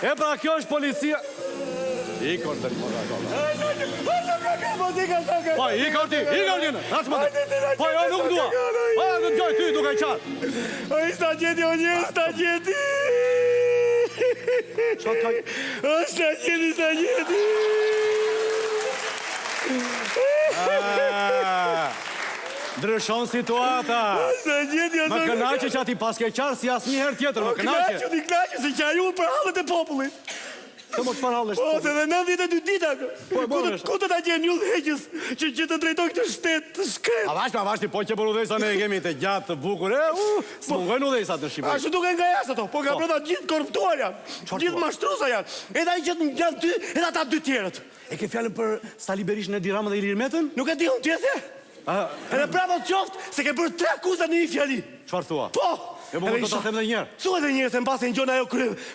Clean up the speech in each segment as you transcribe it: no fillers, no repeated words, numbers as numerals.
E pra kjo është policia. Ikon të një po, ikon ti, nasë më të. Po, jo nuk dua. Po, në të gjoj ty, duke i qarë. O, i sta gjeti, o një, sta gjeti. O, sta gjeti. Ndryshon situata. Më kënaqe që ati paske qarë si asë njëherë tjetër, më kënaqe. Ti knaqe, se që aju për halët e popullit. Të më të farhallesh. O, se dhe 92 dita. Ku të ta gjenë një heqës që të drejtoj këtë shtetë të shkret? A vashti, po që për udhejsa ne kemi të gjatë të bukur, së mungojnë udhejsat në Shqipëri. Ashtu duke nga jasë ato, po ka prota gjithë korruptuar janë, gjithë mashtrusa janë, edhe i që të janë ty, edhe ata dy tjerët. E ke fjallën për Sali Berishën, Edi Ramën dhe Ilir Metën? Nuk e di unë tjethe? Edhe bravo të qoftë, se ke bërë 3 akuzat në një fjali. Çfarë thua? Po! E më të them edhe njerë. Thua edhe njerë, se në base në gjona ajo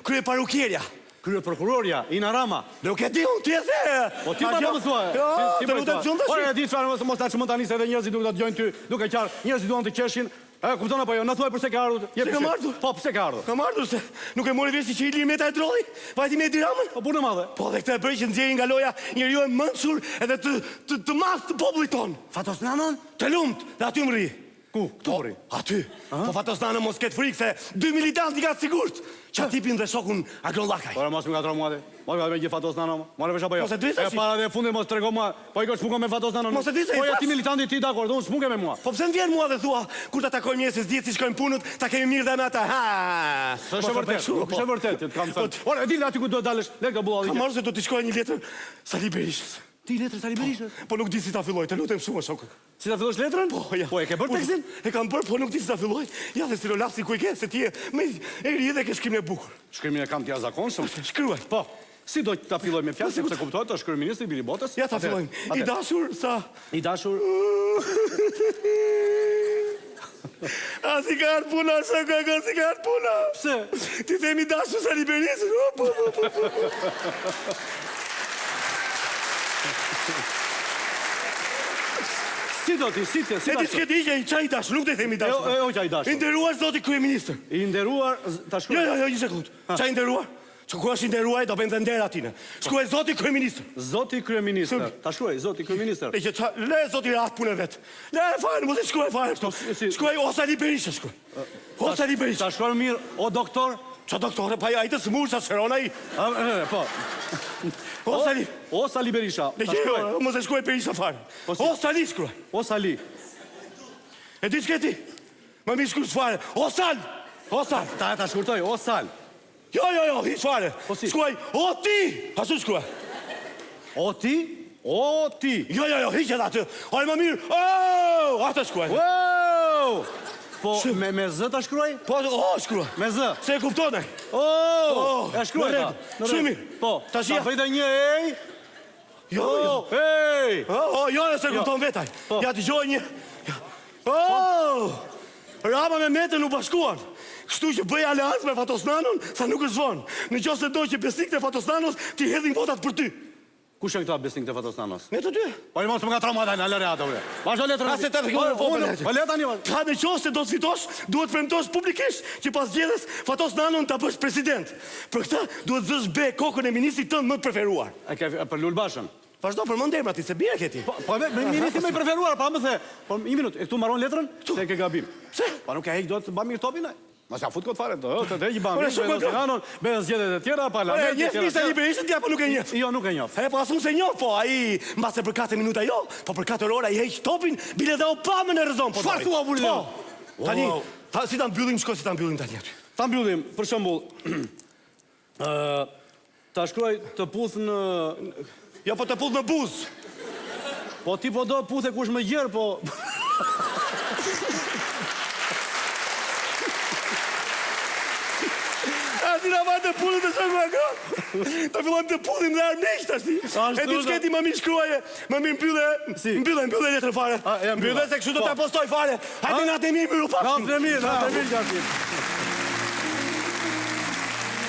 krye parukjerja. Krye prokurorja, Ina Rama. Nuk e di unë tjethe! Po ti pa më thua. Jo, të lutem shumë të shi. Ore, e di çfarë mos ta çmon tani se edhe njerëzit duke ta dëgjojnë ty, duke qarë, njerëzit duan të qeshin. Kupton apo jo? Na thuaj pse ke ardhur? Se kam ardhur? Po, pse ke ardhur? Kam ardhur se nuk e mori vesh që Ilir Meta e trolli, vajti me Edi Ramën. Po punë madhe. Po dhe këtë e bëri që nxjerrin nga loja njeriu e mençur edhe të madh të popullit ton. Fatos Nanon? Të lumt, dhe aty më rri. Ku? Këtu rri? Aty. Po Fatos Nanon mos ketë frikë se 2 militantë i ka të sigurt. Qa tipin dhe shokun Agrolakaj. Ora mos më ngatro mua dhe. Mos me gjithë Fatos Nanon. More vesh apo jo? Mos e di se e para dhe fundit mos trego mua. Po i kosh shpungo me Fatos Nanon. Mos e di se po ja ti militanti ti dakord, unë shpunge me mua. Po pse vjen mua dhe thua kur ta takojmë njerëz se s'dihet si shkojnë punët, ta kemi mirë dhe me ata. Ha. Është vërtet. Është vërtet, të kam thënë. Ora, e di aty ku duhet dalësh, le ka bullallë. Kam marrë se do t'i shkruaj një letër Sali Berishës. Ti letër Sali Berishës? Po nuk di si ta filloj, të lutem shumë shok. Si ta fillosh letrën? Po, ja. Po e ke bërë tekstin? E kam bërë, po nuk di si ta filloj. Ja dhe stilolapsi ku i ke, se ti e me eri edhe ke shkrimin e bukur. Shkrimin e kam t'ja zakonshëm. Shkruaj. Po. Si do ta filloj me fjalë sepse kuptohet është kryeministri i Bili Botës? Ja ta fillojmë. I dashur sa I dashur. A si ka ardhur puna, sa ka si ka ardhur puna. Pse? Ti themi dashur Sali Berishës. Po. Si do ti, si E ti s'ke digje i qaj dashur, nuk të themi dashur. Jo, qaj dashur. I nderuar zoti kryeministër. I nderuar, ta shkruaj. Jo, një sekund. Qaj i nderuar? Që ku është i nderuar, do bëjmë dhe nder atine. Shkruaj zoti kryeministër. Zoti kryeministër. Ta shkruaj, zoti kryeministër. E që le zoti rahat punën vet. Le fare, mos e shkruaj fare këto. Shkruaj o Sali Berishë shkruaj. O Sali Berishë. Ta shkruaj mirë, o doktor. Qa doktore, pa ja i të smur, sa shëron ai. Po. O Sali. O Sali Berisha. Le që, mos e shkruaj Berisha fare. O Sali shkruaj. O Sali. E di shketi? Më mi shkruaj fare. O Sal. O Sal. Ta shkurtoj, o Sal. Jo, hiç fare. Shkruaj, o ti. Ashtu shkruaj. O ti? O ti. Jo, hiç edhe aty. Oj, më mirë. Oh, atë shkruaj. Wow! Po, me zë ta shkruaj? Po, shkruaj. Me zë? Se e kupton ai. E shkruaj ta. Shumë mirë. Po, ta bëj dhe një ej. Jo. Ej! Jo, se kupton vetaj. Ja dëgjoj një. Rama me Metën u bashkuan. Kështu që bëj aleancë me Fatos Nanon, sa nuk është vonë. Në qoftë se do që besnikët e Fatos Nanos ti hedhin votat për ty. Kush e këta besnikët e Fatos Nanos? Ne të dy. Po i mos më nga trauma daj në lëre ure. Vazhdo letrën. Ase të rikon Po le tani. Ka në qoftë se do të fitosh, duhet premtosh publikisht që pas zgjedhjes Fatos Nanon ta bësh president. Për këtë duhet zësh be kokën e ministrit tënd më të preferuar. E ke për Lulbashën. Vazhdo për më ndemra ti se bie ke ti. Po ministri më i preferuar, pa më the. Po një minutë, e këtu mbaron letrën? Se ke gabim. Pse? Pa nuk e heq dot ba mirë topin ai. Mos ja fut kot fare do, të dëgjë banë. Me zgjedhjet e tjera, parlamenti. Një fëmijë Sali Berishën ti apo nuk e njeh? Jo, nuk e njoh. Po asun se njoh, po ai mbase për 4 minuta jo, po për 4 orë ai heq topin, bile dhe opamën e rrezon po. Çfarë thua bulim? Tani, si ta mbyllim, shkoj si ta mbyllim tani aty. Ta mbyllim, për shembull, ta shkruaj të puth në jo, po të puth në buzë. Po ti po do puthe kush më gjerë, po ti na vajtë të punët të shokë nga ta fillojmë të puthim dhe armiqë të ashti. E ti shketi më mi shkruaje, më mi mbylle letrën fare. Mbylle se kështu do të apostoj fare. Hajde natë e mirë, miru pashim. Natë e mirë,